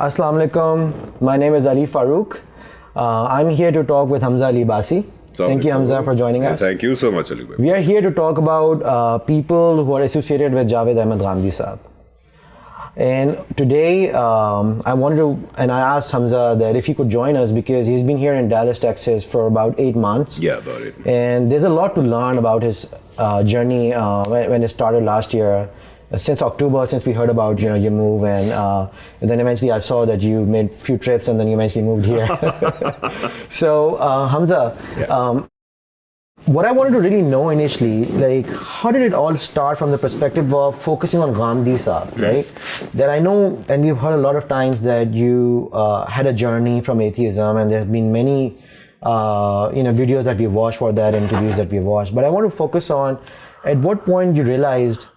Assalamu alaikum. My name is Ali Farooq. I'm here to talk with Hamza Ali Abbasi. Thank you, Hamza, for joining us. Thank you so much, Ali. We are here to talk about people who are associated with Javed Ahmed Ghamidi Sahab. And today, I asked Hamza that if he could join us because he's been here in Dallas, Texas for about 8 months. Yeah, about 8 months. And there's a lot to learn about his journey when it started last year. Since October, since we heard about your move, and then eventually I saw that you made a few trips, and then you eventually moved here. So Hamza, what I wanted to really know initially, like, how did it all start from the perspective of focusing on Ghamidi Sahab, right? That I know, and we've heard a lot of times that you had a journey from atheism, and there have been many videos that we've watched for that, interviews that we've watched. But I want to focus on at what point you realized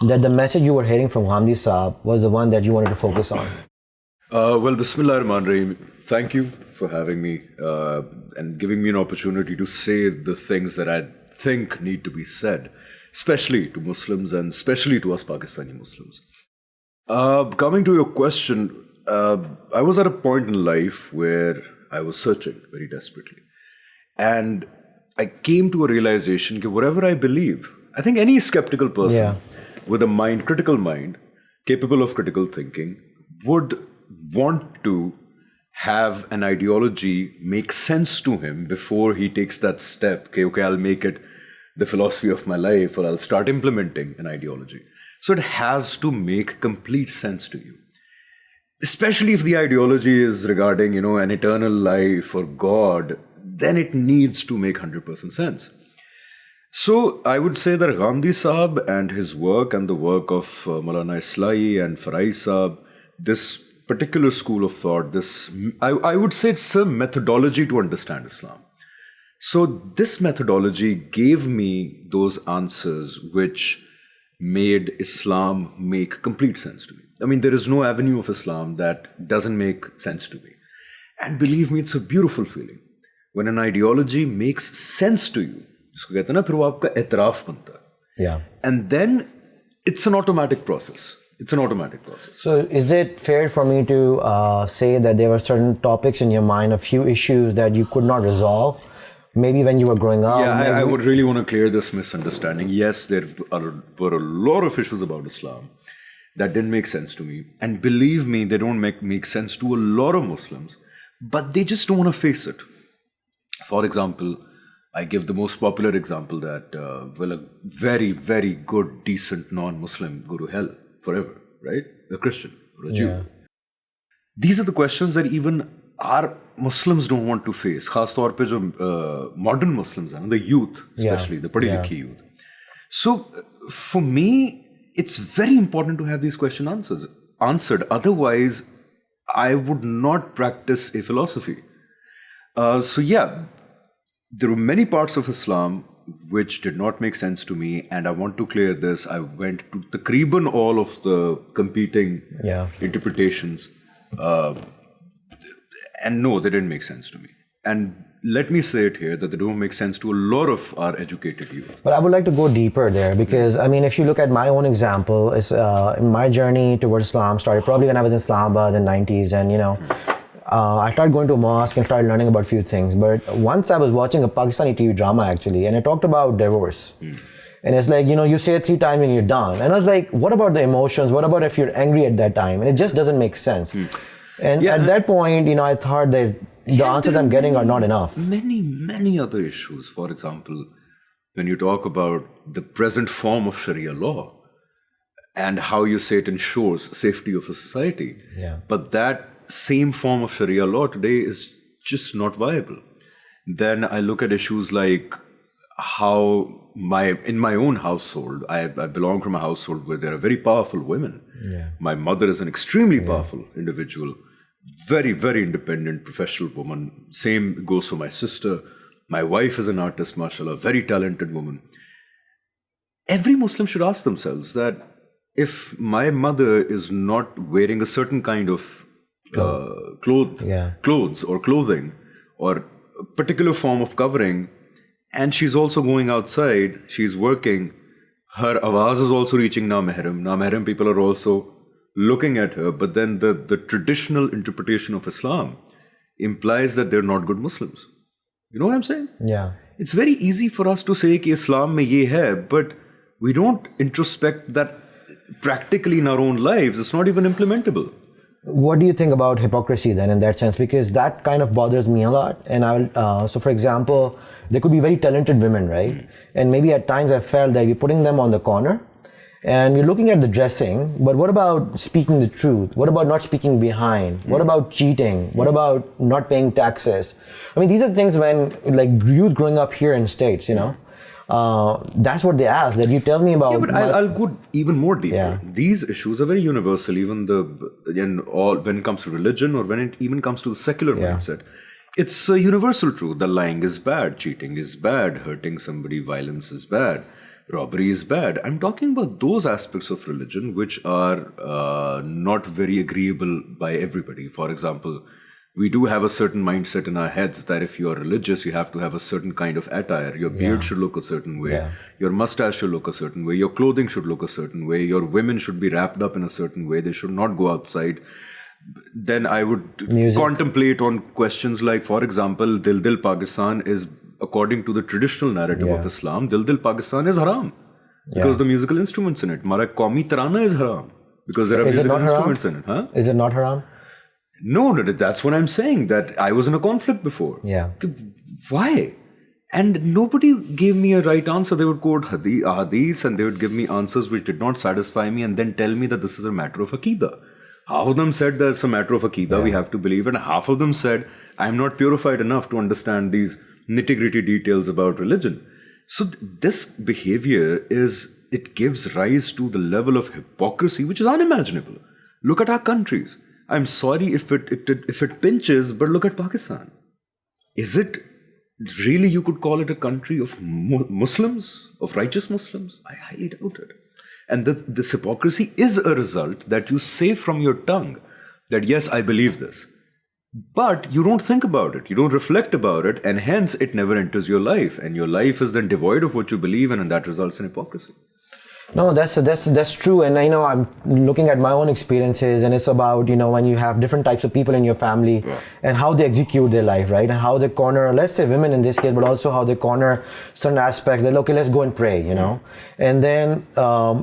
that the message you were hearing from Ghamidi Sahab was the one that you wanted to focus on. Well, Bismillah ar-Rahman ar-Rahim. Thank you for having me and giving me an opportunity to say the things that I think need to be said, especially to Muslims and especially to us Pakistani Muslims. Coming to your question, I was at a point in life where I was searching very desperately. And I came to a realization that whatever I believe, I think any skeptical person with a mind, critical mind, capable of critical thinking, would want to have an ideology make sense to him before he takes that step. Okay, I'll make it the philosophy of my life, or I'll start implementing an ideology. So it has to make complete sense to you. Especially if the ideology is regarding, an eternal life or God, then it needs to make 100% sense. So I would say that Ghamidi Sahab and his work and the work of Maulana Islai and FIRESIDE, this particular school of thought, I would say it's a methodology to understand Islam. So this methodology gave me those answers which made Islam make complete sense to me. I mean, there is no avenue of Islam that doesn't make sense to me. And believe me, it's a beautiful feeling. When an ideology makes sense to you, and then it's an automatic process. So is it fair for me to say that there were certain topics in your mind, a few issues that you could not resolve, maybe when you were growing up? Yeah, I would really want to clear this misunderstanding. Yes, there were a lot of issues about Islam that didn't make sense to me. And believe me, they don't make sense to a lot of Muslims, but they just don't want to face it. For example, I give the most popular example that, a very, very good, decent non-Muslim go to hell forever, right? A Christian or a Jew. These are the questions that even our Muslims don't want to face. Khas taur pe jo modern Muslims are, the youth, especially the padhi likhi youth. So for me, it's very important to have these questions answered. Otherwise, I would not practice a philosophy. There were many parts of Islam which did not make sense to me, and I want to clear this. I went to takriban all of the competing interpretations, and no, they didn't make sense to me. And let me say it here that they don't make sense to a lot of our educated youth. But I would like to go deeper there because, I mean, if you look at my own example, my journey towards Islam started probably when I was in Islamabad in the 90s, and I started going to a mosque and started learning about a few things. But once I was watching a Pakistani TV drama actually, and it talked about divorce. And it's like, you say it 3 times and you're done. And I was like, what about the emotions? What about if you're angry at that time? And it just doesn't make sense. And at that point, I thought that the answers I'm getting are not enough. Many other issues. For example, when you talk about the present form of Sharia law and how you say it ensures safety of a society. But that same form of Sharia law today is just not viable. Then I look at issues like how in my own household, I belong from a household where there are very powerful women. My mother is an extremely powerful individual, very, very independent professional woman. Same goes for my sister. My wife is an artist, mashallah, very talented woman. Every Muslim should ask themselves that if my mother is not wearing a certain kind of clothes or clothing or a particular form of covering, and she's also going outside, she's working, her awaz is also reaching na mahram people are also looking at her, but then the traditional interpretation of Islam implies that they're not good Muslims. You know what I'm saying? Yeah. It's very easy for us to say कि Islam में ये है, but we don't introspect that practically in our own lives. It's not even implementable. What do you think about hypocrisy then in that sense? Because that kind of bothers me a lot. And so for example, there could be very talented women, right? And maybe at times I felt that you're putting them on the corner and you're looking at the dressing, but what about speaking the truth? What about not speaking behind? What about cheating? What about not paying taxes? I mean, these are things when like youth growing up here in States, you know, that's what they ask, that you tell me about. Yeah, but I'll go even more deeper. Yeah. These issues are very universal, even when it comes to religion or when it even comes to the secular mindset. It's a universal truth. The lying is bad, cheating is bad, hurting somebody, violence is bad, robbery is bad. I'm talking about those aspects of religion which are not very agreeable by everybody. For example, we do have a certain mindset in our heads that if you are religious, you have to have a certain kind of attire. Your beard should look a certain way. Yeah. Your mustache should look a certain way. Your clothing should look a certain way. Your women should be wrapped up in a certain way. They should not go outside. Then I would contemplate on questions like, for example, Dil Dil Pakistan is, according to the traditional narrative of Islam, Dil Dil Pakistan is haram because the musical instruments in it. Mara Qaumi Tarana is haram because there are musical instruments in it. Huh? Is it not haram? No, that's what I'm saying, that I was in a conflict before. Yeah. Why? And nobody gave me a right answer. They would quote hadiths and they would give me answers which did not satisfy me and then tell me that this is a matter of Aqidah. Half of them said that it's a matter of Aqidah, we have to believe it. And half of them said, I'm not purified enough to understand these nitty-gritty details about religion. So this behavior it gives rise to the level of hypocrisy which is unimaginable. Look at our countries. I'm sorry if it pinches, but look at Pakistan. Is it really, you could call it a country of Muslims, of righteous Muslims? I highly doubt it. And this hypocrisy is a result that you say from your tongue that, yes, I believe this. But you don't think about it. You don't reflect about it. And hence, it never enters your life. And your life is then devoid of what you believe in, and that results in hypocrisy. No, that's true. And I know I'm looking at my own experiences, and it's about, you know, when you have different types of people in your family and how they execute their life, right? And how they corner, let's say women in this case, but also how they corner certain aspects. They're like, okay, let's go and pray, you know? And then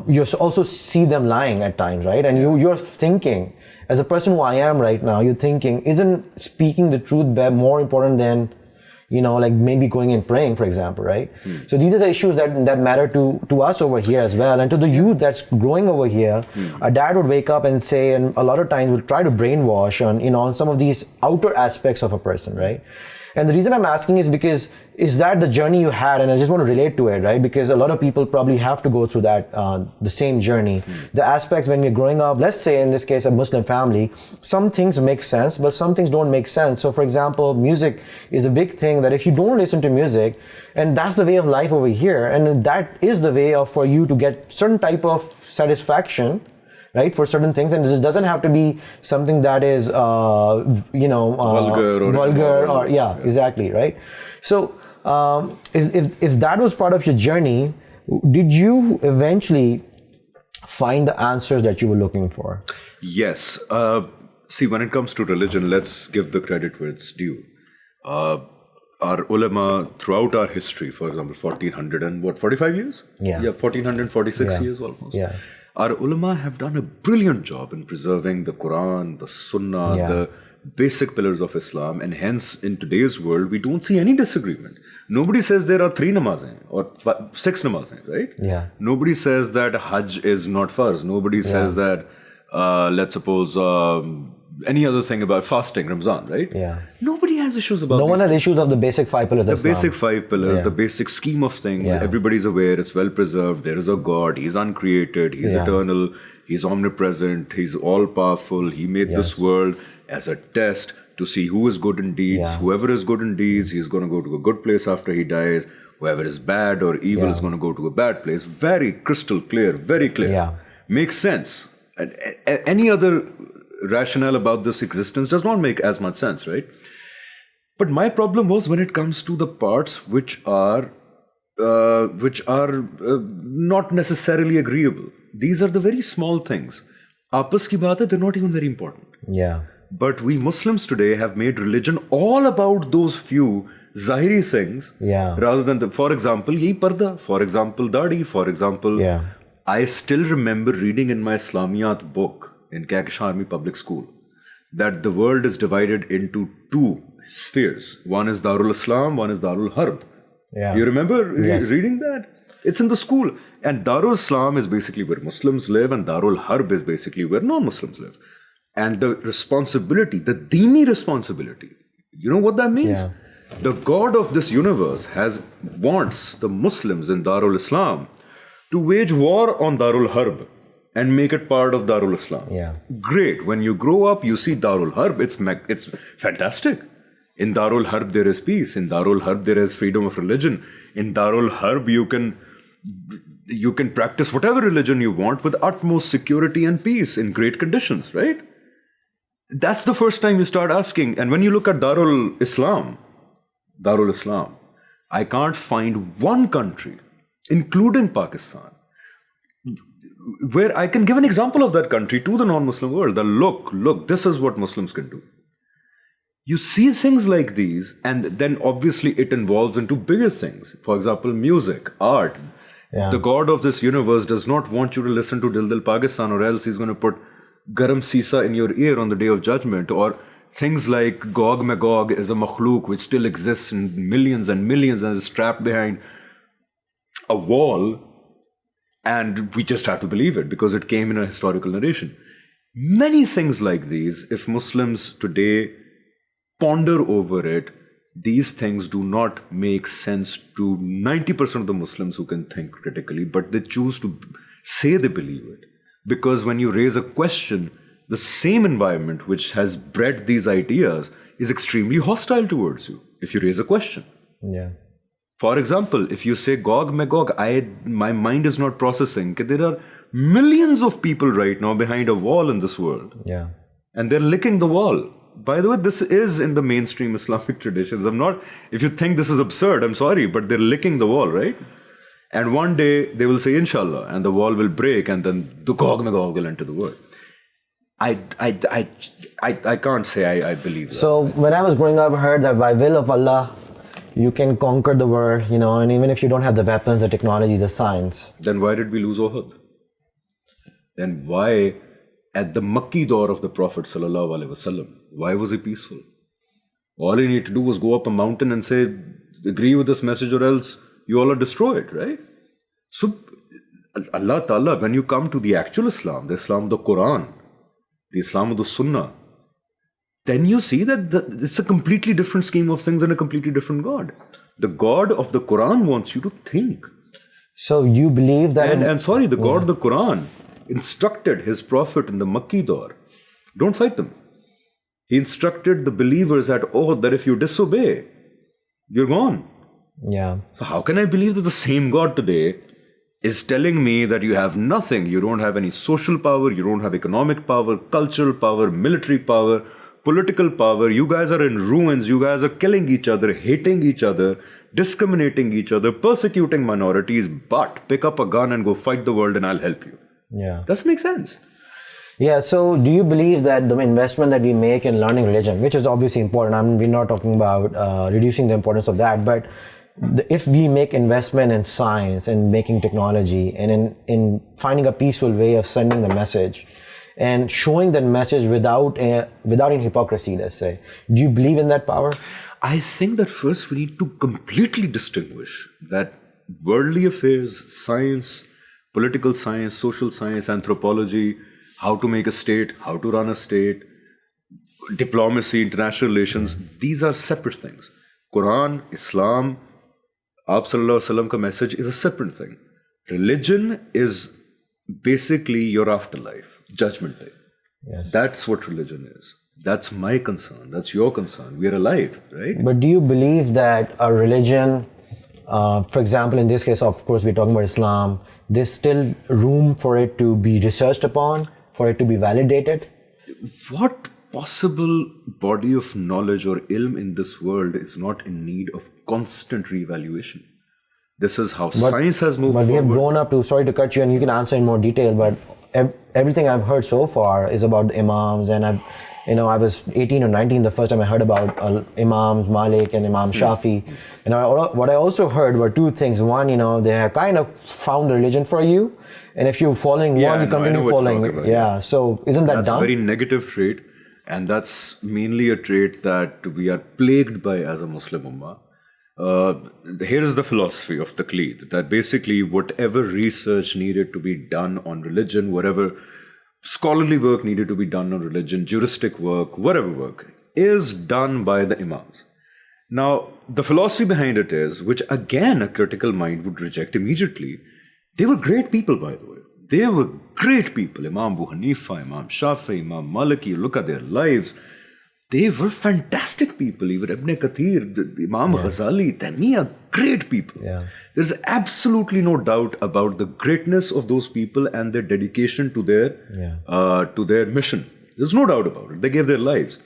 you also see them lying at times, right? And you're thinking, as a person who I am right now, you're thinking, isn't speaking the truth more important than, you know, like maybe going and praying, for example, right? So these are the issues that matter to us over here as well, and to the youth that's growing over here. A dad would wake up and say, and a lot of times will try to brainwash on, you know, on some of these outer aspects of a person, right? And the reason I'm asking is because, is that the journey you had? And I just want to relate to it, right? Because a lot of people probably have to go through that, the same journey. The aspects when you're growing up, let's say in this case, a Muslim family, some things make sense, but some things don't make sense. So for example, music is a big thing that if you don't listen to music, and that's the way of life over here, and that is the way for you to get certain type of satisfaction, right, for certain things, and this doesn't have to be something that is, vulgar or exactly, right? So if that was part of your journey, did you eventually find the answers that you were looking for? Yes. See, when it comes to religion, let's give the credit where it's due. Our ulama throughout our history, for example, 45 years? Yeah, 1446 years almost. Yeah. Our ulama have done a brilliant job in preserving the Quran, the Sunnah, the basic pillars of Islam, and hence in today's world we don't see any disagreement. Nobody says there are 3 namazes or 6 namazes, right? Yeah. Nobody says that Hajj is not farz. Nobody says that, let's suppose, any other thing about fasting, Ramzan, right? Yeah. Nobody has issues about No one has issues of the basic 5 pillars. The basic 5 pillars, the basic scheme of things. Everybody's aware, it's well preserved. There is a God, He's uncreated, He's eternal, He's omnipresent, He's all powerful. He made this world as a test to see who is good in deeds. Whoever is good in deeds, he's going to go to a good place after he dies. Whoever is bad or evil is going to go to a bad place. Very crystal clear, very clear. Yeah. Makes sense. And any other rationale about this existence does not make as much sense, right? But my problem was when it comes to the parts which are not necessarily agreeable. These are the very small things. Aapas ki baat hai, they're not even very important. Yeah. But we Muslims today have made religion all about those few zahiri things, rather than for example, ye parda, for example, dadi, for example. I still remember reading in my Islamiyat book in Kakish Army Public School that the world is divided into two spheres. One is Darul Islam, one is Darul Harb. You remember reading that? It's in the school. And Darul Islam is basically where Muslims live, and Darul Harb is basically where non-Muslims live. And the responsibility, the Dini responsibility, you know what that means? The God of this universe wants the Muslims in Darul Islam to wage war on Darul Harb and make it part of Darul Islam. Great. When you grow up, you see Darul Harb, it's fantastic. In Darul Harb, there is peace. In Darul Harb, there is freedom of religion. In Darul Harb, you can practice whatever religion you want with utmost security and peace in great conditions, right? That's the first time you start asking. And when you look at Darul Islam, I can't find one country, including Pakistan, where I can give an example of that country to the non-Muslim world. That look, this is what Muslims can do. You see things like these, and then obviously it involves into bigger things. For example, music, art. The God of this universe does not want you to listen to Dil Dil Pakistan, or else he's going to put Garam Sisa in your ear on the day of judgment. Or things like Gog Magog is a makhluk which still exists in millions and millions and is trapped behind a wall, and we just have to believe it because it came in a historical narration. Many things like these, if Muslims today ponder over it, these things do not make sense to 90% of the Muslims who can think critically, but they choose to say they believe it. Because when you raise a question, the same environment which has bred these ideas is extremely hostile towards you if you raise a question. For example, if you say Gog Magog, my mind is not processing that there are millions of people right now behind a wall in this world. And they're licking the wall. By the way, this is in the mainstream Islamic traditions. If you think this is absurd, I'm sorry, but they're licking the wall, right? And one day they will say, Inshallah, and the wall will break, and then the Gog Magog will enter the world. I can't say I believe that. So when I was growing up, I heard that by will of Allah, you can conquer the world, and even if you don't have the weapons, the technology, the science. Then why did we lose Uhud? Then why, at the Makki door of the Prophet ﷺ, why was he peaceful? All he needed to do was go up a mountain and say, agree with this message or else you all are destroyed, right? So Allah Ta'ala, when you come to the actual Islam, the Islam of the Quran, the Islam of the Sunnah, then you see that it's a completely different scheme of things and a completely different God. The God of the Quran wants you to think. So you believe that... the God of the Quran instructed his Prophet in the Makki door, don't fight them. He instructed the believers at Uhud that if you disobey, you're gone. So how can I believe that the same God today is telling me that you have nothing, you don't have any social power, you don't have economic power, cultural power, military power, political power, you guys are in ruins, you guys are killing each other, hating each other, discriminating each other, persecuting minorities, but pick up a gun and go fight the world and I'll help you. Doesn't make sense. So do you believe that the investment that we make in learning religion, which is obviously important, we're not talking about reducing the importance of that, but if we make investment in science and making technology and in finding a peaceful way of sending the message and showing that message without any hypocrisy, let's say, do you believe in that power? I think that first we need to completely distinguish that worldly affairs, science, political science, social science, anthropology, how to make a state, how to run a state, diplomacy, international relations, these are separate things. Quran, Islam, Aap Sallallahu Alaihi Wasallam ka message is a separate thing. Religion is basically your afterlife, judgment day. That's what religion is. That's my concern. That's your concern. We are alive, right? But do you believe that a religion, for example, in this case, of course, we're talking about Islam, there's still room for it to be researched upon, for it to be validated? What possible body of knowledge or ilm in this world is not in need of constant reevaluation? This is how science has moved forward. But we have grown up to, sorry to cut you and you can answer in more detail, but everything I've heard so far is about the imams, and I was 18 or 19 the first time I heard about Imams Malik and Imam Shafi. And what I also heard were two things. One, they have kind of found the religion for you, and if you're following one, you continue following it. Yeah. So isn't that dumb? That's a very negative trait, and that's mainly a trait that we are plagued by as a Muslim Ummah. Here is the philosophy of Taqleed, that basically whatever research needed to be done on religion, whatever scholarly work needed to be done on religion, juristic work, whatever work, is done by the imams. Now, the philosophy behind it is, which again a critical mind would reject immediately, they were great people, by the way. They were great people. Imam Abu Hanifa, Imam Shafi, Imam Maliki, look at their lives. They were fantastic people. Even Ibn Kathir, Imam Ghazali, Taymiyyah, great people. Yeah. There's absolutely no doubt about the greatness of those people and their dedication to their mission. There's no doubt about it. They gave their lives.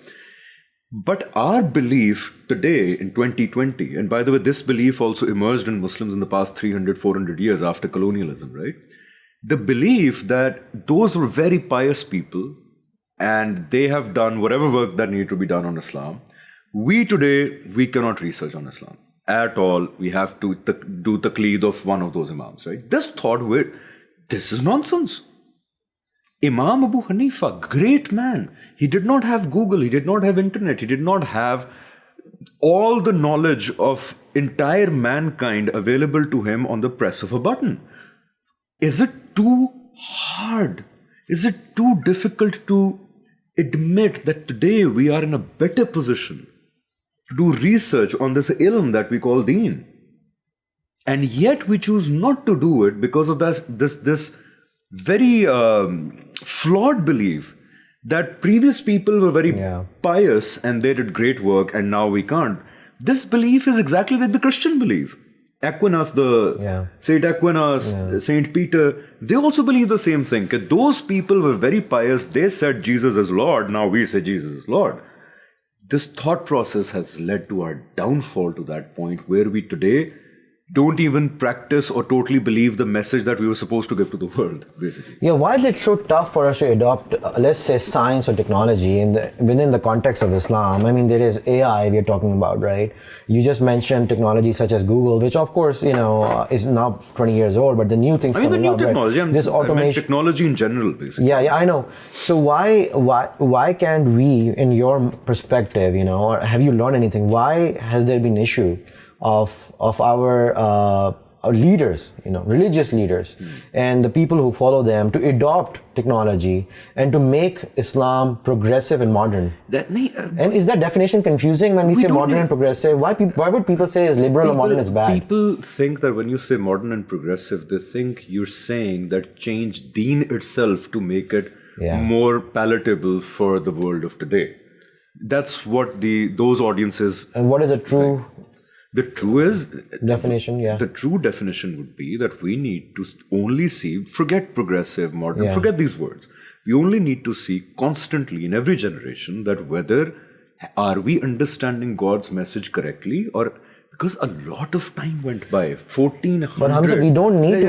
But our belief today in 2020, and by the way, this belief also emerged in Muslims in the past 300, 400 years after colonialism, right? The belief that those were very pious people, and they have done whatever work that needed to be done on Islam. We today, we cannot research on Islam at all. We have to do taqleed of one of those imams, right? This thought, this is nonsense. Imam Abu Hanifa, great man. He did not have Google, he did not have internet, he did not have all the knowledge of entire mankind available to him on the press of a button. Is it too hard? Is it too difficult to admit that today we are in a better position to do research on this ilm that we call deen? And yet we choose not to do it because of this very flawed belief that previous people were very pious and they did great work and now we can't. This belief is exactly like the Christian belief. Aquinas, Saint Aquinas, Saint Peter, they also believe the same thing. Those people were very pious. They said Jesus is Lord. Now we say Jesus is Lord. This thought process has led to our downfall to that point where we today don't even practice or totally believe the message that we were supposed to give to the world, basically. Yeah, why is it so tough for us to adopt, let's say, science or technology within the context of Islam? I mean, there is AI we're talking about, right? You just mentioned technology such as Google, which of course, is now 20 years old, but the new things coming up. I mean, the new technology, right? This automation, technology in general, basically. Yeah, I know. So why can't we, in your perspective, or have you learned anything? Why has there been issue of our leaders, religious leaders, and the people who follow them to adopt technology and to make Islam progressive and modern? And is that definition confusing when we say modern and progressive? Why would people say is liberal or modern is bad? People think that when you say modern and progressive, they think you're saying that change deen itself to make it more palatable for the world of today. That's what those audiences. And what is a true? The true definition, The true definition would be that we need to only see, forget progressive, modern, forget these words. We only need to see constantly in every generation that whether are we understanding God's message correctly, or because a lot of time went by, 1400. But Hamza, we don't need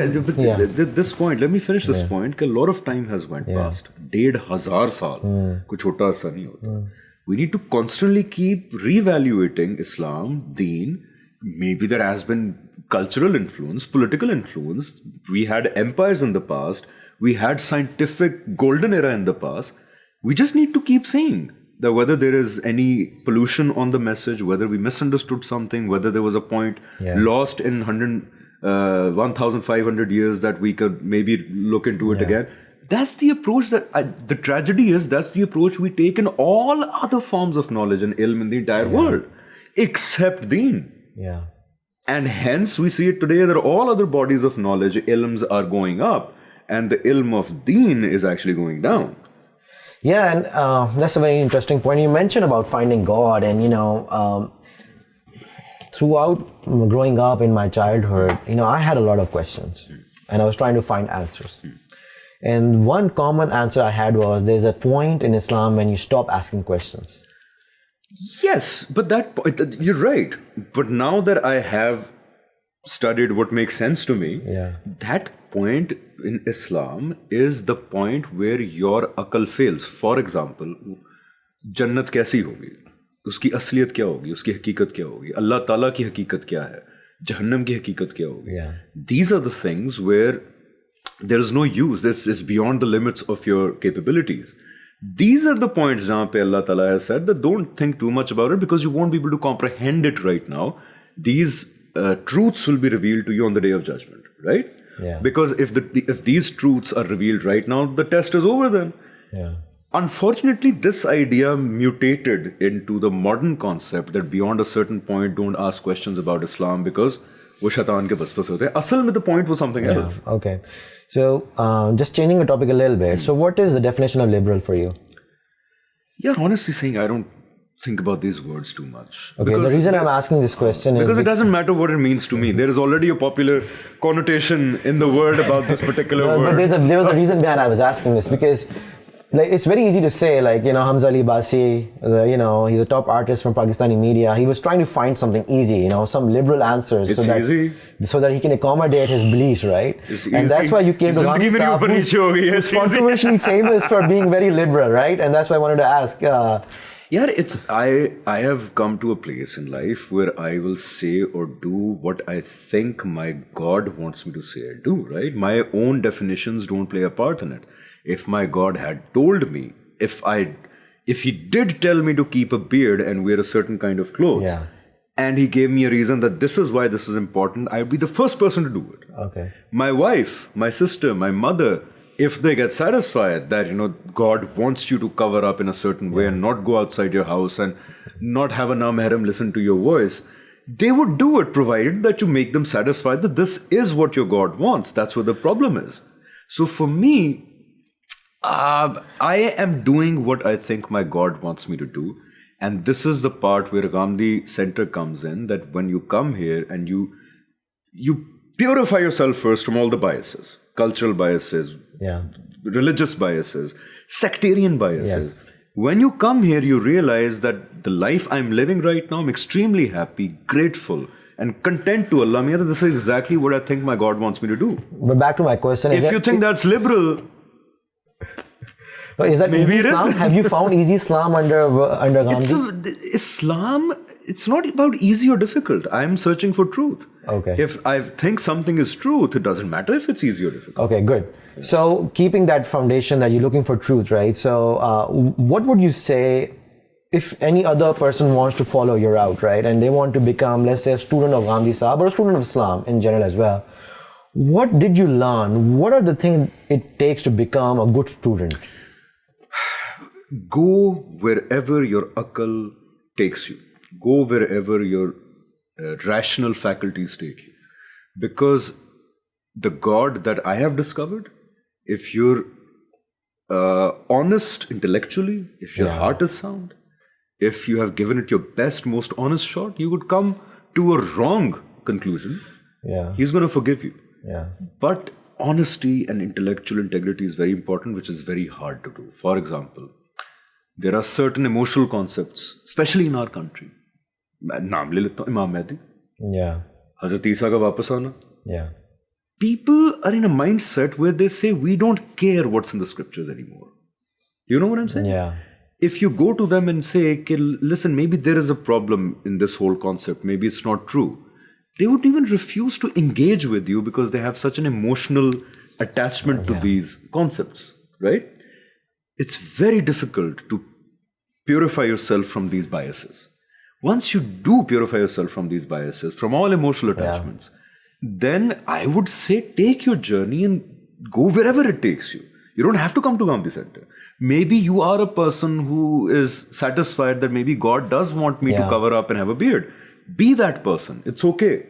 this point, let me finish this point, a lot of time has went past. 1,500 saal, kuch chota sa nahi hota. We need to constantly keep reevaluating Islam, deen. Maybe there has been cultural influence, political influence. We had empires in the past. We had scientific golden era in the past. We just need to keep saying that whether there is any pollution on the message, whether we misunderstood something, whether there was a point lost in 1,500 years that we could maybe look into it again. That's the approach the tragedy is, that's the approach we take in all other forms of knowledge and ilm in the entire world, except deen. Yeah. And hence we see it today that all other bodies of knowledge, ilms are going up and the ilm of deen is actually going down. Yeah, and that's a very interesting point. You mentioned about finding God, and throughout growing up in my childhood, I had a lot of questions and I was trying to find answers. And one common answer I had was, there's a point in Islam when you stop asking questions. Yes, but that point, you're right. But now that I have studied what makes sense to me, Yeah. that point in Islam is the point where your akal fails. For example, जन्नत कैसी होगी, उसकी असलियत क्या होगी, उसकी हकीकत क्या होगी, अल्लाह ताला की हकीकत क्या है, जहन्नम की हकीकत क्या होगी. Yeah. These are the things where there is no use. This is beyond the limits of your capabilities. These are the points जहाँ पे Allah Ta'ala has said that don't think too much about it because you won't be able to comprehend it right now. These truths will be revealed to you on the day of judgment, right? Yeah. Because if these truths are revealed right now, the test is over then. Yeah. Unfortunately, this idea mutated into the modern concept that beyond a certain point, don't ask questions about Islam because वो शैतान के बस होते हैं. असल में the point was something else. Okay. So, just changing the topic a little bit. So, what is the definition of liberal for you? Yeah, honestly saying, I don't think about these words too much. Okay, the reason I'm asking this question is because it doesn't matter what it means to me. There is already a popular connotation in the world about this particular word. But there was a reason behind I was asking this because like it's very easy to say, like, you know, Hamza Abbasi, you know, he's a top artist from Pakistani media. He was trying to find something easy, you know, some liberal answers so that he can accommodate his beliefs, right? It's and easy. That's why you came to Ghamidi Sahab, who's controversially famous for being very liberal, right? And that's why I wanted to ask. I have come to a place in life where I will say or do what I think my God wants me to say or do, right? My own definitions don't play a part in it. If my God had told me, if he did tell me to keep a beard and wear a certain kind of clothes, and he gave me a reason that this is why this is important, I would be the first person to do it. Okay. My wife, my sister, my mother, if they get satisfied that, you know, God wants you to cover up in a certain way and not go outside your house and not have a na-mahram listen to your voice, they would do it provided that you make them satisfied that this is what your God wants. That's what the problem is. So for me, I am doing what I think my God wants me to do. And this is the part where Ghamidi Center comes in, that when you come here and you purify yourself first from all the biases, cultural biases, religious biases, sectarian biases. Yes. When you come here, you realize that the life I'm living right now, I'm extremely happy, grateful, and content to Allah. This is exactly what I think my God wants me to do. But back to my question. If you think that's liberal, is that maybe easy Islam? Have you found easy Islam under Ghamidi? Islam, it's not about easy or difficult. I'm searching for truth. Okay. If I think something is truth, it doesn't matter if it's easy or difficult. Okay, good. So keeping that foundation that you're looking for truth, right? So what would you say if any other person wants to follow your route, right? And they want to become, let's say, a student of Ghamidi Sahab or a student of Islam in general as well. What did you learn? What are the things it takes to become a good student? Go wherever your akal takes you. Go wherever your rational faculties take you. Because the God that I have discovered, if you're honest intellectually, if your heart is sound, if you have given it your best, most honest shot, you would come to a wrong conclusion. He's going to forgive you. But honesty and intellectual integrity is very important, which is very hard to do. For example, there are certain emotional concepts, especially in our country. Naam le leta hu, Imam Mahdi. Hazrat Isa ka wapas aana. People are in a mindset where they say, we don't care what's in the scriptures anymore. You know what I'm saying? If you go to them and say, listen, maybe there is a problem in this whole concept, maybe it's not true, they would even refuse to engage with you because they have such an emotional attachment to these concepts, right? It's very difficult to purify yourself from these biases. Once you do purify yourself from these biases, from all emotional attachments, then I would say take your journey and go wherever it takes you. You don't have to come to Ghamidi Center. Maybe you are a person who is satisfied that maybe God does want me to cover up and have a beard. Be that person. It's okay.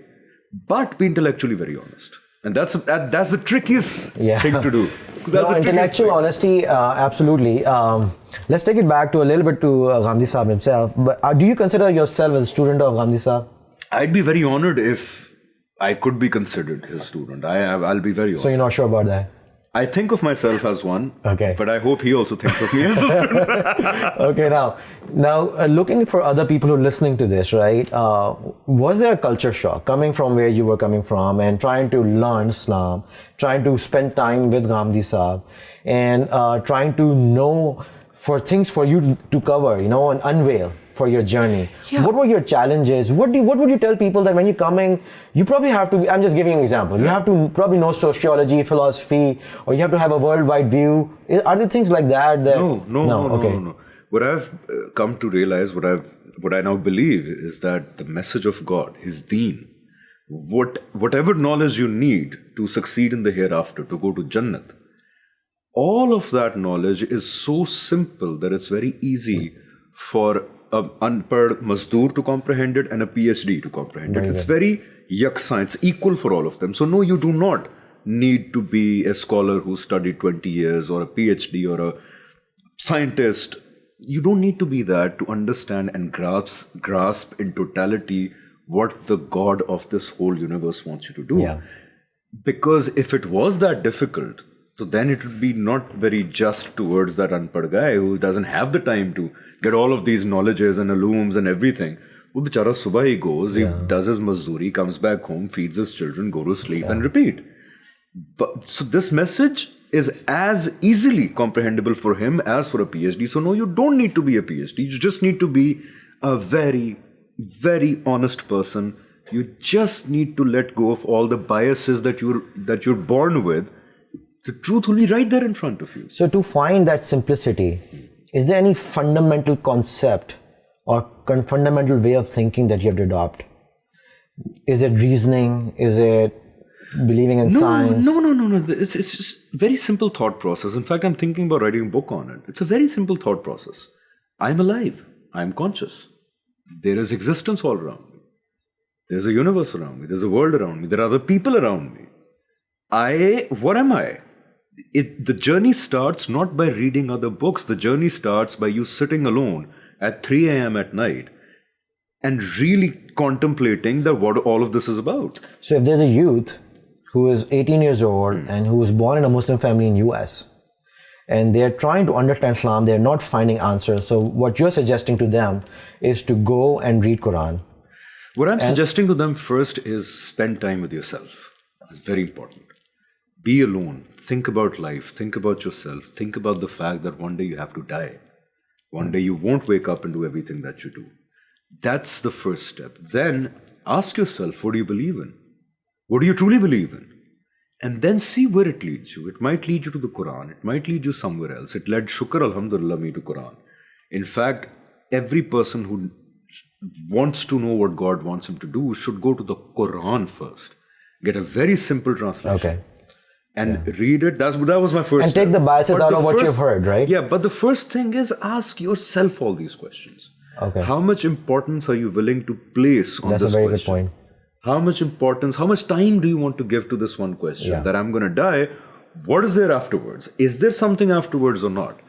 But be intellectually very honest. And that's the trickiest thing to do. No, intellectual honesty, absolutely. Let's take it back to a little bit to Ghamidi Sahab himself. But do you consider yourself as a student of Ghamidi Sahab? I'd be very honored if I could be considered his student. I'll be very honored. So you're not sure about that? I think of myself as one, Okay. but I hope he also thinks of me as a student. Okay, now looking for other people who are listening to this, right? Was there a culture shock coming from where you were coming from and trying to learn Islam, trying to spend time with Ghamidi Saab, and trying to know for things for you to cover, and unveil for your journey? Yeah. What were your challenges? What would you tell people that when you're coming, you probably have to, I'm just giving you an example, you have to probably know sociology, philosophy, or you have to have a worldwide view. Are there things like that? No. What I've come to realize, what I now believe is that the message of God, His deen, whatever knowledge you need to succeed in the hereafter, to go to Jannat, all of that knowledge is so simple that it's very easy for an unpad mazdoor to comprehend it and a PhD to comprehend it. It's very yaksa, it's equal for all of them. So no, you do not need to be a scholar who studied 20 years or a PhD or a scientist. You don't need to be that to understand and grasp in totality what the God of this whole universe wants you to do. Yeah. Because if it was that difficult, so then it would be not very just towards that unpad guy who doesn't have the time to get all of these knowledges and alooms and everything. Wo bichara subah he goes, he does his mazdoori, comes back home, feeds his children, go to sleep and repeat. But so this message is as easily comprehensible for him as for a PhD. So no, you don't need to be a PhD. You just need to be a very, very honest person. You just need to let go of all the biases that you're born with. The truth will be right there in front of you. So to find that simplicity, is there any fundamental concept or fundamental way of thinking that you have to adopt? Is it reasoning? Is it believing in science? No. It's just very simple thought process. In fact, I'm thinking about writing a book on it. It's a very simple thought process. I'm alive. I'm conscious. There is existence all around me. There's a universe around me. There's a world around me. There are other people around me. What am I? The journey starts not by reading other books. The journey starts by you sitting alone at 3 a.m. at night and really contemplating what all of this is about. So if there's a youth who is 18 years old and who was born in a Muslim family in US, and they're trying to understand Islam, they're not finding answers. So what you're suggesting to them is to go and read Quran. What I'm suggesting to them first is spend time with yourself. It's very important. Be alone. Think about life. Think about yourself. Think about the fact that one day you have to die. One day you won't wake up and do everything that you do. That's the first step. Then ask yourself, what do you believe in? What do you truly believe in? And then see where it leads you. It might lead you to the Quran. It might lead you somewhere else. It led Shukr Alhamdulillah me to Quran. In fact, every person who wants to know what God wants him to do should go to the Quran first. Get a very simple translation. Okay. And read it. That was my first And take step. the biases out of what you've heard, right? Yeah, but the first thing is ask yourself all these questions. Okay. How much importance are you willing to place on That's this a very question? good point. How much importance, how much time do you want to give to this one question? Yeah. That I'm going to die. What is there afterwards? Is there something afterwards or not?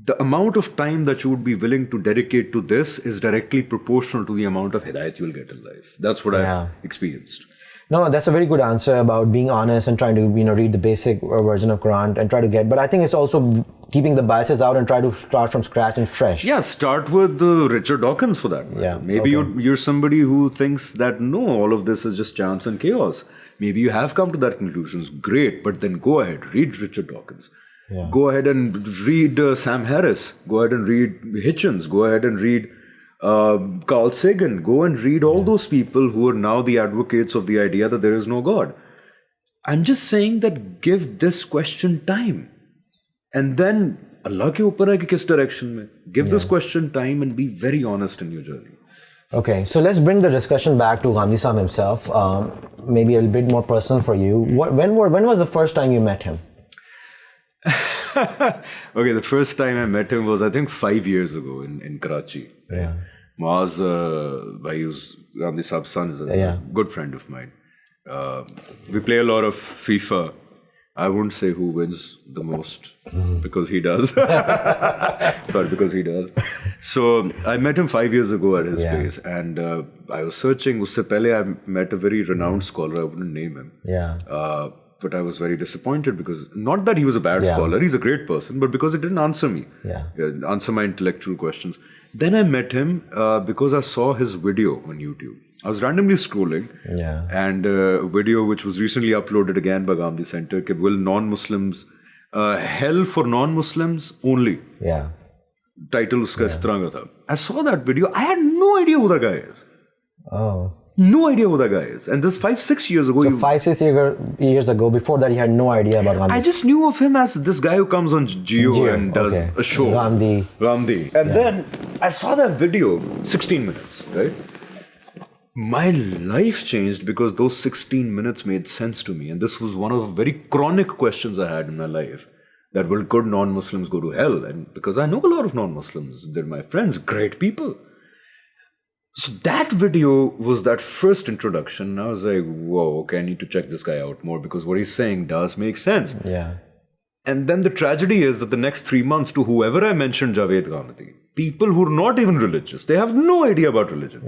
The amount of time that you would be willing to dedicate to this is directly proportional to the amount of hidayat you'll get in life. That's what I've experienced. No, that's a very good answer about being honest and trying to, read the basic version of Quran and try to get, but I think it's also keeping the biases out and try to start from scratch and fresh. Yeah, start with Richard Dawkins for that matter. Yeah, Maybe you're somebody who thinks that no, all of this is just chance and chaos. Maybe you have come to that conclusion. Great, but then go ahead, read Richard Dawkins. Yeah. Go ahead and read Sam Harris. Go ahead and read Hitchens. Go ahead and read Carl Sagan. Go and read all those people who are now the advocates of the idea that there is no God. I'm just saying that give this question time. And then Allah ke upar hai ki kis direction mein. Give this question time and be very honest in your journey. Okay, so let's bring the discussion back to Ghamidi Saab himself. Maybe a bit more personal for you. When was the first time you met him? Okay, the first time I met him was I think 5 years ago in Karachi. Yeah. Maaz, Ghamidi Saab's son, is a good friend of mine. We play a lot of FIFA. I won't say who wins the most because he does. Sorry, because he does. So I met him 5 years ago at his place, and I was searching. Usse pehle I met a very renowned scholar. I wouldn't name him. Yeah. But I was very disappointed because, not that he was a bad scholar, he's a great person, but because he didn't answer me, answer my intellectual questions. Then I met him because I saw his video on YouTube. I was randomly scrolling, and a video which was recently uploaded again by Ghamidi Center, कि will non-Muslims, hell for non-Muslims only. Title uska is tarah ka tha. I saw that video. I had no idea who that guy is. No idea who that guy is. And this 5-6 years ago. So 5-6 years ago, before that, you had no idea about Ghamidi. I just knew of him as this guy who comes on Geo and does a show. Ghamidi. And then I saw that video, 16 minutes, right? My life changed because those 16 minutes made sense to me. And this was one of very chronic questions I had in my life. That will could non-Muslims go to hell? And because I know a lot of non-Muslims, they're my friends, great people. So that video was that first introduction. I was like, whoa, okay, I need to check this guy out more because what he's saying does make sense. And then the tragedy is that the next 3 months, to whoever I mentioned, Javed Ghamidi, people who are not even religious, they have no idea about religion.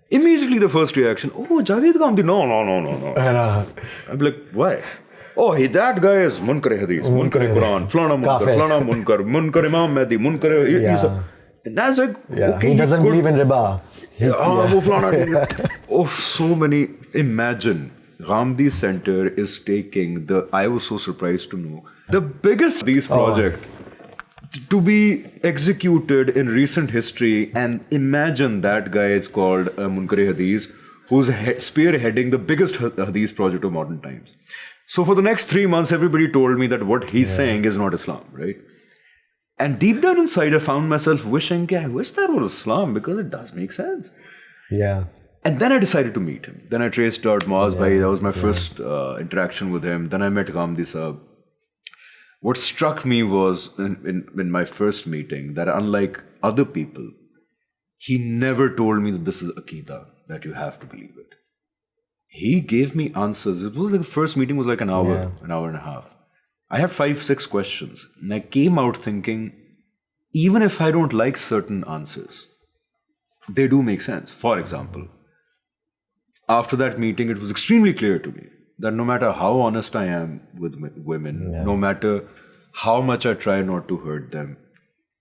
Immediately the first reaction, oh, Javed Ghamidi, no. I'm like, why? Oh, that guy is munkar hadith, munkar Quran, flana munkar Imam Mahdi, munkar Isa. And I was like, okay, he doesn't believe in riba. So many. Imagine, Ghamidi Center is taking I was so surprised to know, the biggest hadith project to be executed in recent history. And imagine that guy is called Munkar Hadith, who's spearheading the biggest hadith project of modern times. So for the next 3 months, everybody told me that what he's saying is not Islam, right? And deep down inside, I found myself wishing, I wish that was Islam because it does make sense. And then I decided to meet him. Then I traced out Maaz Bhai. That was my first interaction with him. Then I met Ghamidi Sahab. What struck me was in my first meeting that unlike other people, he never told me that this is Aqidah, that you have to believe it. He gave me answers. It was like the first meeting was like an hour and a half. I had 5-6 questions. And I came out thinking, even if I don't like certain answers, they do make sense. For example, after that meeting, it was extremely clear to me that no matter how honest I am with women, no matter how much I try not to hurt them,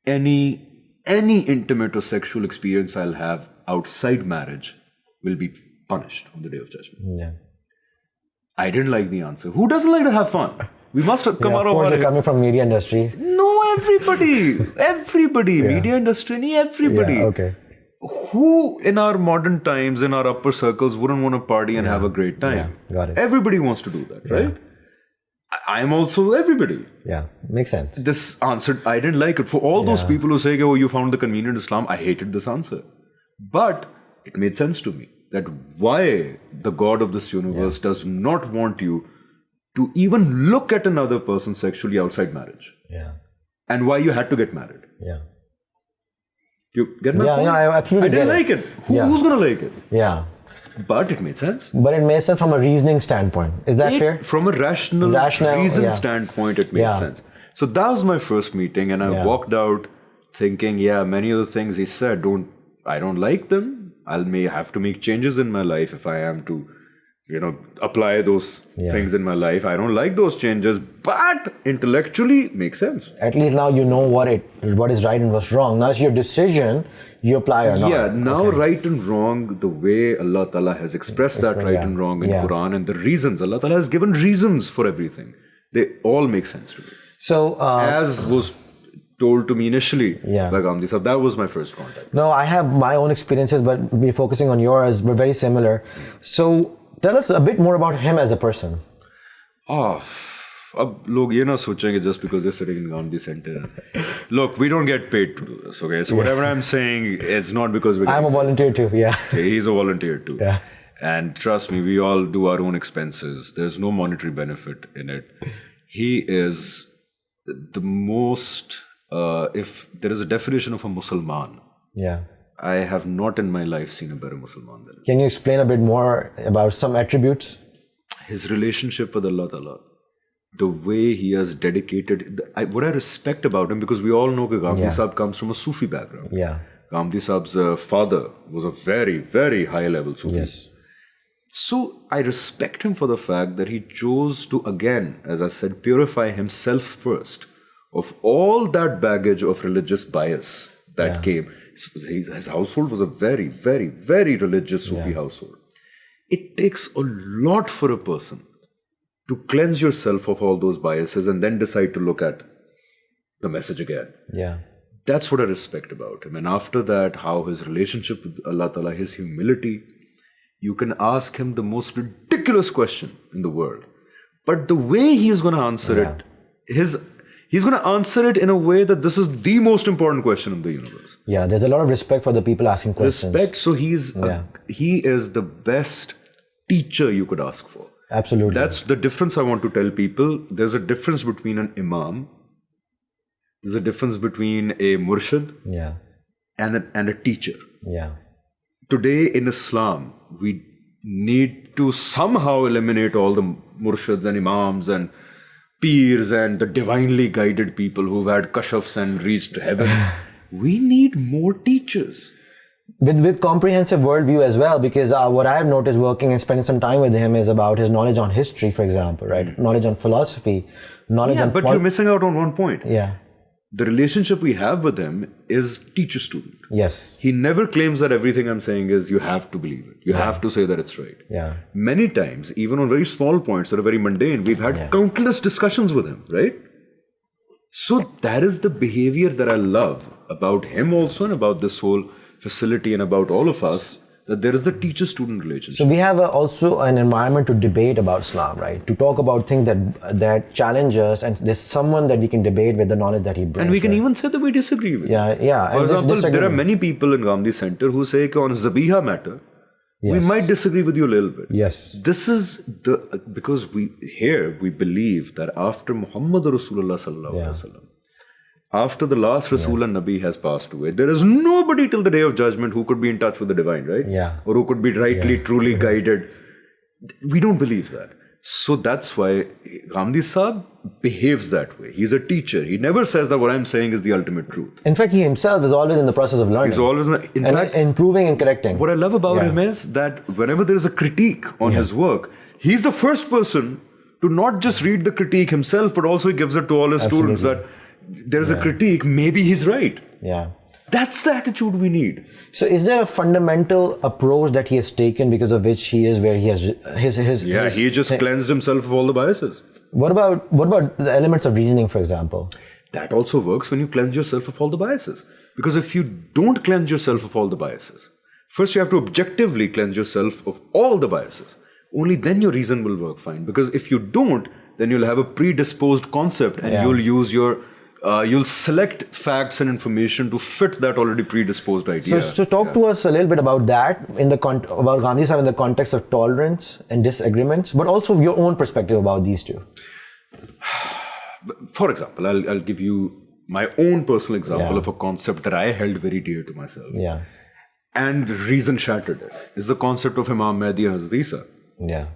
any intimate or sexual experience I'll have outside marriage will be punished on the Day of Judgment. I didn't like the answer. Who doesn't like to have fun? We must have come out of our... coming from media industry. No, everybody. Media industry, everybody. Who in our modern times, in our upper circles, wouldn't want to party and have a great time? Got it. Everybody wants to do that, right? I'm also everybody. Makes sense. This answer, I didn't like it. For all those people who say, oh, you found the convenient Islam, I hated this answer. But it made sense to me that why the God of this universe does not want you to even look at another person sexually outside marriage. And why you had to get married. You get my point? I absolutely I didn't like it. Who's going to like it? But it made sense. But it made sense from a reasoning standpoint. Is that fair? From a rational reason standpoint, it made sense. So that was my first meeting, and I walked out thinking, many of the things he said, I don't like them. I may have to make changes in my life if I am to, apply those things in my life. I don't like those changes, but intellectually makes sense. At least now you know what is right and what's wrong. Now it's your decision, you apply or not. Now right and wrong, the way Allah Ta'ala has expressed that right and wrong in Quran, and the reasons, Allah Ta'ala has given reasons for everything. They all make sense to me. So, as was told to me initially by Ghamidi. So that was my first contact. No, I have my own experiences, but we're focusing on yours. We're very similar. So tell us a bit more about him as a person. अब लोग ये ना सोचेंगे just because they're sitting in Ghamidi Center. Look, we don't get paid to do this, okay? So whatever I'm saying, it's not because I'm a volunteer too, Okay, he's a volunteer too. And trust me, we all do our own expenses. There's no monetary benefit in it. He is the most... if there is a definition of a Musliman, I have not in my life seen a better Musliman than him. Can you explain a bit more about some attributes? His relationship with Allah Ta'ala, the way he has dedicated, what I respect about him, because we all know that Ghamidi Sahab comes from a Sufi background. Ghamidi Sahab's father was a very, very high level Sufi. So I respect him for the fact that he chose to, again, as I said, purify himself first of all that baggage of religious bias that came. His household was a very, very, very religious Sufi household. It takes a lot for a person to cleanse yourself of all those biases and then decide to look at the message again. Yeah. That's what I respect about him. And after that, how his relationship with Allah Ta'ala, his humility, you can ask him the most ridiculous question in the world. But the way he is going to answer it, he's going to answer it in a way that this is the most important question in the universe. Yeah, there's a lot of respect for the people asking questions. Respect, so he is the best teacher you could ask for. Absolutely. That's the difference I want to tell people. There's a difference between an imam, there's a difference between a murshid and a teacher. Yeah. Today in Islam, we need to somehow eliminate all the murshids and imams and peers and the divinely guided people who've had kashafs and reached heaven. We need more teachers. With comprehensive worldview as well, because what I've noticed working and spending some time with him is about his knowledge on history, for example, right? Knowledge on philosophy, knowledge on... But you're missing out on one point. Yeah. The relationship we have with him is teacher-student. Yes. He never claims that everything I'm saying is you have to believe it. You have to say that it's right. Yeah. Many times, even on very small points that are very mundane, we've had countless discussions with him, right? So that is the behavior that I love about him also and about this whole facility and about all of us, that there is the teacher-student relationship. So we have also an environment to debate about Islam, right? To talk about things that challenge us, and there's someone that we can debate with the knowledge that he brings. And we can even say that we disagree with. Yeah. For example, there are many people in Ghamidi Center who say on Zabiha matter, we might disagree with you a little bit. Yes. This is because we believe that after Muhammad Rasulullah Sallallahu Alaihi Wasallam, after the last Rasul and Nabi has passed away, there is nobody till the day of judgment who could be in touch with the divine, right? Yeah. Or who could be rightly, truly guided. We don't believe that. So that's why Ghamidi Saab behaves that way. He's a teacher. He never says that what I'm saying is the ultimate truth. In fact, he himself is always in the process of learning. He's always, in fact, improving and correcting. What I love about him is that whenever there is a critique on his work, he's the first person to not just read the critique himself, but also he gives it to all his students that there's a critique, maybe he's right. Yeah. That's the attitude we need. So is there a fundamental approach that he has taken because of which he is where he has he just cleansed himself of all the biases. What about the elements of reasoning, for example? That also works when you cleanse yourself of all the biases. Because if you don't cleanse yourself of all the biases, first you have to objectively cleanse yourself of all the biases. Only then your reason will work fine. Because if you don't, then you'll have a predisposed concept and you'll use you'll select facts and information to fit that already predisposed idea. So talk to us a little bit about that, about Ghamidi Sahib in the context of tolerance and disagreements, but also your own perspective about these two. For example, I'll give you my own personal example of a concept that I held very dear to myself. Yeah. And reason shattered it. Is the concept of Imam Mahdi and Hazrat Isa. Yeah.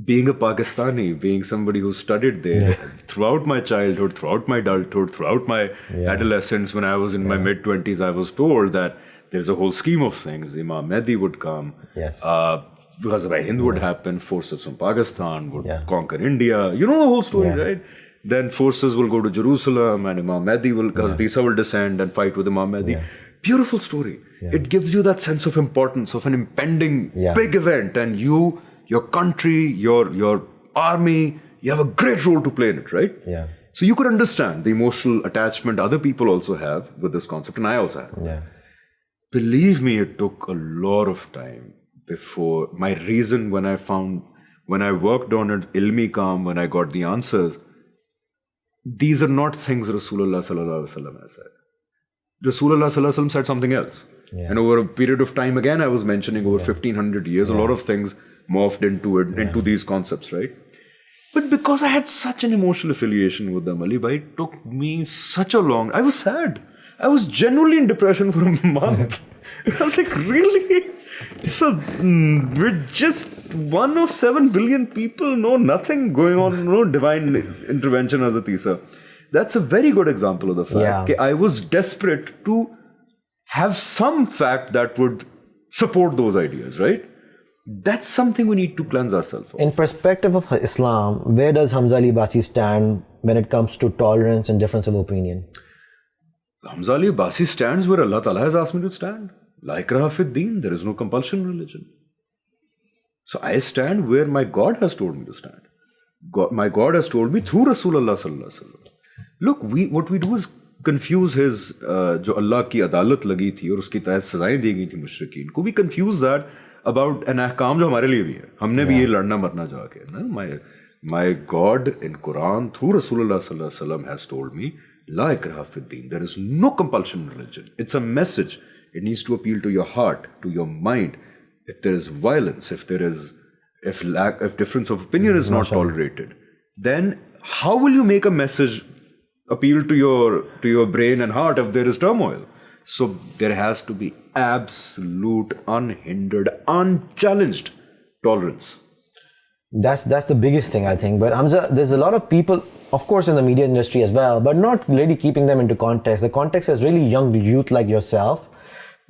Being a Pakistani, being somebody who studied there throughout my childhood, throughout my adulthood, throughout my adolescence, when I was in my mid-20s, I was told that there's a whole scheme of things. Imam Mahdi would come, Ghazwa Hind would happen, forces from Pakistan would conquer India. You know the whole story, right? Then forces will go to Jerusalem and Imam Mahdi Hazrat Isa will descend and fight with Imam Mahdi. Beautiful story. It gives you that sense of importance of an impending big event, and your country, your army, you have a great role to play in it, right? Yeah. So you could understand the emotional attachment other people also have with this concept, and I also have. Yeah. Believe me, it took a lot of time before my reason when I worked on it, ilmi kam, when I got the answers, these are not things Rasulullah Sallallahu Alaihi Wasallam has said. Rasulullah Sallallahu Alaihi Wasallam said something else. Yeah. And over a period of time, again, I was mentioning over 1500 years, a lot of things morphed into these concepts, right? But because I had such an emotional affiliation with them, Ali Bhai, it took me such a long... I was sad. I was genuinely in depression for a month. I was like, really? So we're just 1 of 7 billion people, no nothing going on, no divine intervention as a Isa. That's a very good example of the fact. Okay, I was desperate to have some fact that would support those ideas, right? That's something we need to cleanse ourselves of. In perspective of Islam, where does Hamza Ali Abbasi stand when it comes to tolerance and difference of opinion? Hamza Ali Abbasi stands where Allah Ta'ala has asked me to stand. La ikraha fid deen, there is no compulsion in religion. So I stand where my God has told me to stand. My God has told me through Rasulullah sallallahu alaihi wasallam. Look, what we do is confuse his जो अल्लाह की अदालत लगी थी और उसकी तहत सजाएं दी गई थी मुशरिकीन को. We confuse that about an ahkam जो हमारे लिए भी है. हमने भी ये लड़ना मरना जाके ना. My God in Quran through Rasulullah sallallahu alaihi wasallam has told me La ikraha fid deen. There is no compulsion in religion. It's a message. It needs to appeal to your heart, to your mind. If there is violence, if difference of opinion is not tolerated, then how will you make a message appeal to your brain and heart if there is turmoil? So there has to be absolute, unhindered, unchallenged tolerance. That's the biggest thing, I think. But Hamza, there's a lot of people, of course, in the media industry as well, but not really keeping them into context. The context is really young youth like yourself,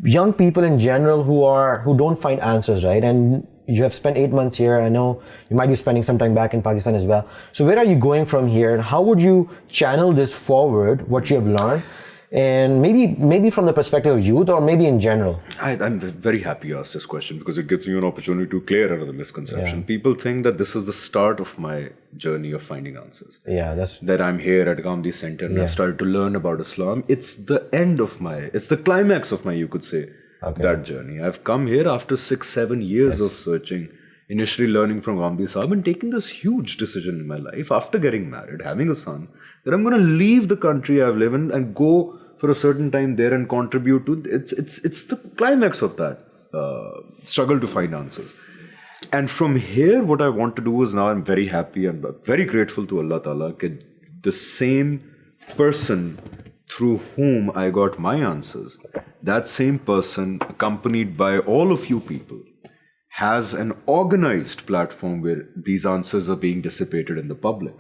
young people in general who don't find answers, right? And you have spent 8 months here. I know you might be spending some time back in Pakistan as well. So where are you going from here? And how would you channel this forward, what you have learned? And maybe from the perspective of youth or maybe in general? I'm very happy you asked this question because it gives me an opportunity to clear another misconception. People think that this is the start of my journey of finding answers. That I'm here at Ghamidi Center and I've started to learn about Islam. It's the it's the climax of my, you could say, that journey. I've come here after 6-7 years of searching, initially learning from Ghamidi Sahib and taking this huge decision in my life after getting married, having a son, that I'm going to leave the country I've lived in and go for a certain time there and contribute to it's the climax of that struggle to find answers. And from here, what I want to do is now I'm very happy and very grateful to Allah Ta'ala that the same person through whom I got my answers, that same person accompanied by all of you people has an organized platform where these answers are being dissipated in the public.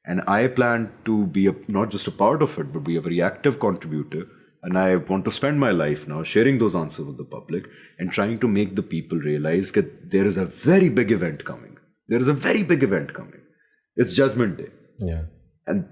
And I plan to be not just a part of it, but be a very active contributor. And I want to spend my life now sharing those answers with the public and trying to make the people realize that there is a very big event coming. There is a very big event coming. It's Judgment Day. And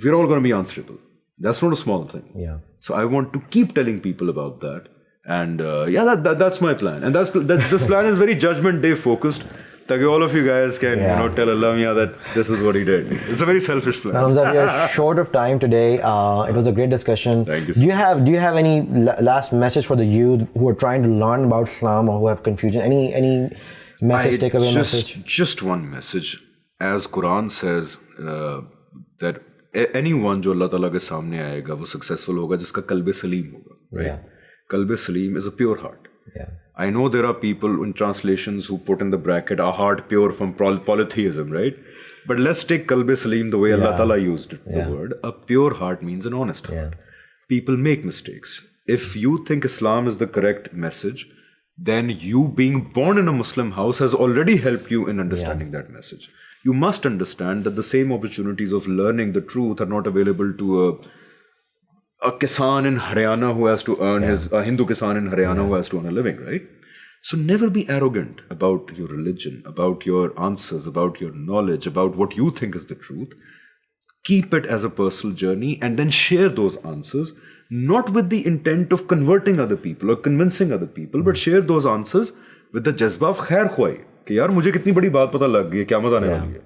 we're all going to be answerable. That's not a small thing. So I want to keep telling people about that. And that's my plan. And this plan is very Judgment Day focused. That all of you guys can tell Allah that this is what he did. It's a very selfish plan. Hamza, we are short of time today. It was a great discussion. Thank you. Do you have any last message for the youth who are trying to learn about Islam or who have confusion? Any message, takeaway message? Just one message. As Quran says that anyone जो अल्लाह ताला के सामने आएगा वो successful होगा जिसका कल्ब सलीम होगा. Right? Kalb Salim is a pure heart. I know there are people in translations who put in the bracket a heart pure from polytheism, right? But let's take Kalb Salim the way Allah Ta'ala used it, the word. A pure heart means an honest heart. People make mistakes. If you think Islam is the correct message, then you being born in a Muslim house has already helped you in understanding that message. You must understand that the same opportunities of learning the truth are not available to a Kisan in Haryana who has to earn a Hindu Kisan in Haryana who has to earn a living, right? So never be arrogant about your religion, about your answers, about your knowledge, about what you think is the truth. Keep it as a personal journey and then share those answers, not with the intent of converting other people or convincing other people, but share those answers with the jazba of khair khwahi. Ki yaar, mujhe kitni badi baat pata lag gayi, qiyamah aane wali hai.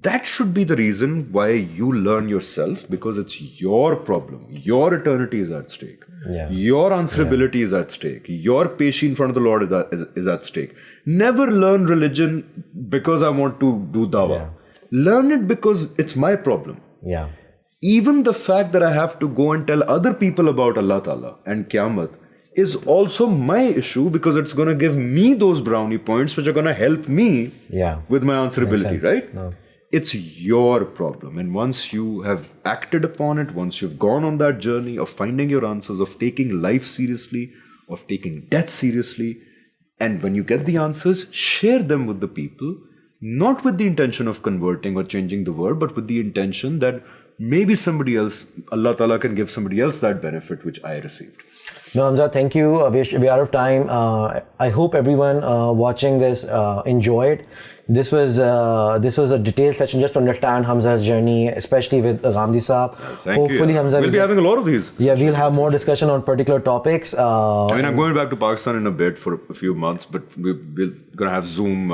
That should be the reason why you learn yourself, because it's your problem. Your eternity is at stake. Your answerability is at stake. Your patience in front of the Lord is at stake. Never learn religion because I want to do dawah. Learn it because it's my problem. Even the fact that I have to go and tell other people about Allah Ta'ala and Qiyamah is also my issue, because it's going to give me those brownie points which are going to help me with my answerability, right? It's your problem. And once you have acted upon it, once you've gone on that journey of finding your answers, of taking life seriously, of taking death seriously, and when you get the answers, share them with the people, not with the intention of converting or changing the world, but with the intention that maybe somebody else, Allah Ta'ala can give somebody else that benefit which I received. No, Hamza, thank you. We're out of time. I hope everyone watching this enjoyed. This was a detailed session just to understand Hamza's journey, especially with Ghamidi Saab. Thank Hopefully, you. Hamza We'll be having a lot of these. Yeah, we'll have more discussion on particular topics. I'm going back to Pakistan in a bit for a few months, but we're going to have Zoom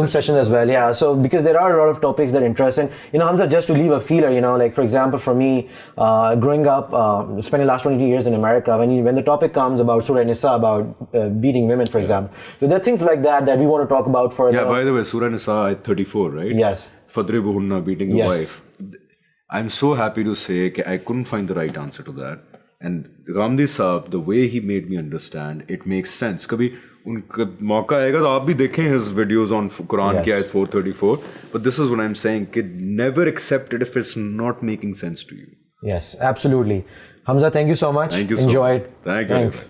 sessions as well. Yeah, so because there are a lot of topics that are interesting. Hamza, just to leave a feeler, like for example, for me, growing up, spending the last 22 years in America, when the topic comes about Surah Nisa, about beating women, for example, so there are things like that we want to talk about further. Yeah, by the way, Surah Nisa at 34, right? Yes. Fadribuhunna, beating the wife. I'm so happy to say that I couldn't find the right answer to that. And Ghamidi Saab, the way he made me understand, it makes sense. Kabhi unka mauka aayega to aap bhi dekhein his videos on Quran ki ayat 434. But this is what I'm saying, kid, never accept it if it's not making sense to you. Yes, absolutely. Hamza, thank you so much. Thank you. Enjoyed. Thank you. Thanks.